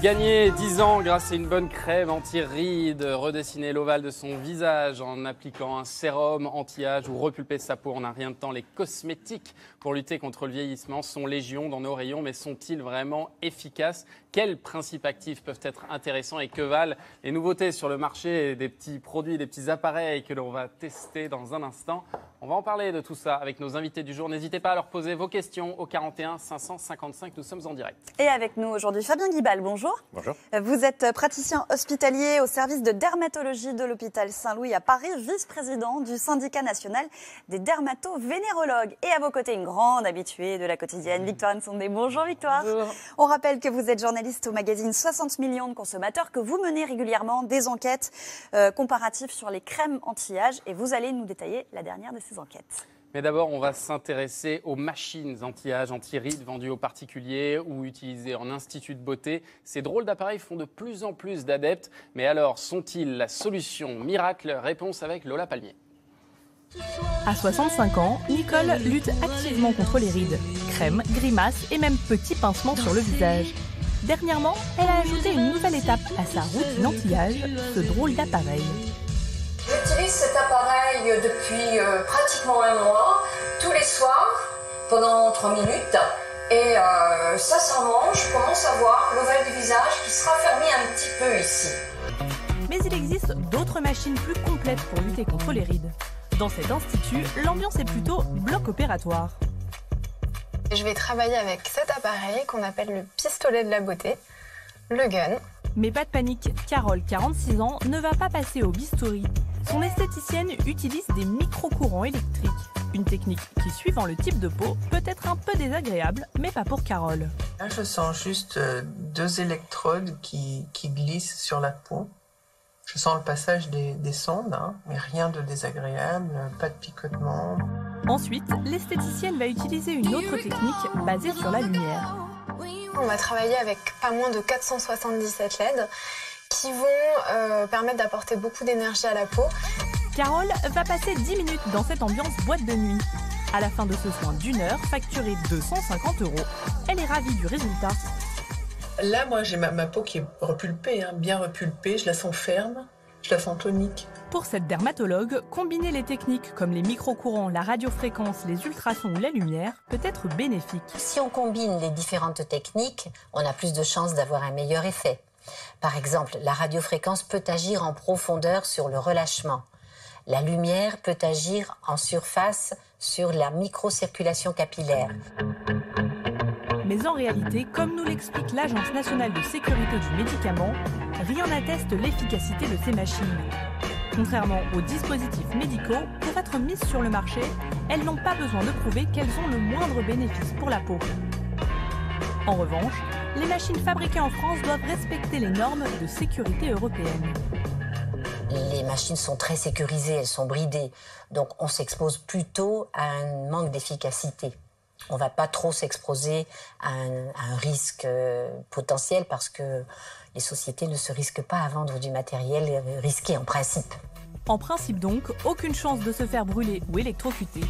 Gagner 10 ans grâce à une bonne crème anti-rides, redessiner l'ovale de son visage en appliquant un sérum anti-âge ou repulper sa peau en un rien de temps. Les cosmétiques pour lutter contre le vieillissement sont légion dans nos rayons, mais sont-ils vraiment efficaces? Quels principes actifs peuvent être intéressants et que valent les nouveautés sur le marché des petits produits, des petits appareils que l'on va tester dans un instant? On va en parler de tout ça avec nos invités du jour. N'hésitez pas à leur poser vos questions au 41 555. Nous sommes en direct. Et avec nous aujourd'hui, Fabien Guibal, bonjour. Bonjour. Vous êtes praticien hospitalier au service de dermatologie de l'hôpital Saint-Louis à Paris, vice-président du syndicat national des dermato-vénérologues. Et à vos côtés, une grande habituée de la quotidienne, Victoire Nsondé. Bonjour Victoire. Bonjour. On rappelle que vous êtes journaliste au magazine 60 millions de consommateurs, que vous menez régulièrement des enquêtes comparatives sur les crèmes anti-âge et vous allez nous détailler la dernière de ces enquêtes. Mais d'abord, on va s'intéresser aux machines anti-âge, anti-rides vendues aux particuliers ou utilisées en institut de beauté. Ces drôles d'appareils font de plus en plus d'adeptes. Mais alors, sont-ils la solution miracle? Réponse avec Lola Palmier. À 65 ans, Nicole lutte activement contre les rides. Crème, grimaces et même petits pincements sur le visage. Dernièrement, elle a ajouté une nouvelle étape à sa routine anti-âge, ce drôle d'appareil. J'utilise cet appareil depuis pratiquement un mois, tous les soirs, pendant 3 minutes. Et sincèrement, je commence à voir l'ovale du visage qui se raffermit un petit peu ici. Mais il existe d'autres machines plus complètes pour lutter contre les rides. Dans cet institut, l'ambiance est plutôt bloc opératoire. Je vais travailler avec cet appareil qu'on appelle le pistolet de la beauté, le gun. Mais pas de panique, Carole, 46 ans, ne va pas passer au bistouri. Son esthéticienne utilise des micro-courants électriques. Une technique qui, suivant le type de peau, peut être un peu désagréable, mais pas pour Carole. Là, je sens juste 2 électrodes qui glissent sur la peau. Je sens le passage des sondes, mais rien de désagréable, pas de picotement. Ensuite, l'esthéticienne va utiliser une autre technique basée sur la lumière. On va travailler avec pas moins de 477 LED qui vont permettre d'apporter beaucoup d'énergie à la peau. Carole va passer 10 minutes dans cette ambiance boîte de nuit. À la fin de ce soin d'1 heure, facturé 250 €, elle est ravie du résultat. Là, moi, j'ai ma peau qui est repulpée, bien repulpée. Je la sens ferme, je la sens tonique. Pour cette dermatologue, combiner les techniques comme les micro-courants, la radiofréquence, les ultrasons ou la lumière peut être bénéfique. Si on combine les différentes techniques, on a plus de chances d'avoir un meilleur effet. Par exemple, la radiofréquence peut agir en profondeur sur le relâchement. La lumière peut agir en surface sur la microcirculation capillaire. Mais en réalité, comme nous l'explique l'Agence nationale de sécurité du médicament, rien n'atteste l'efficacité de ces machines. Contrairement aux dispositifs médicaux, pour être mises sur le marché, elles n'ont pas besoin de prouver qu'elles ont le moindre bénéfice pour la peau. En revanche, les machines fabriquées en France doivent respecter les normes de sécurité européennes. Les machines sont très sécurisées, elles sont bridées, donc on s'expose plutôt à un manque d'efficacité. On ne va pas trop s'exposer à un risque potentiel parce que les sociétés ne se risquent pas à vendre du matériel risqué en principe. En principe donc, aucune chance de se faire brûler ou électrocuter.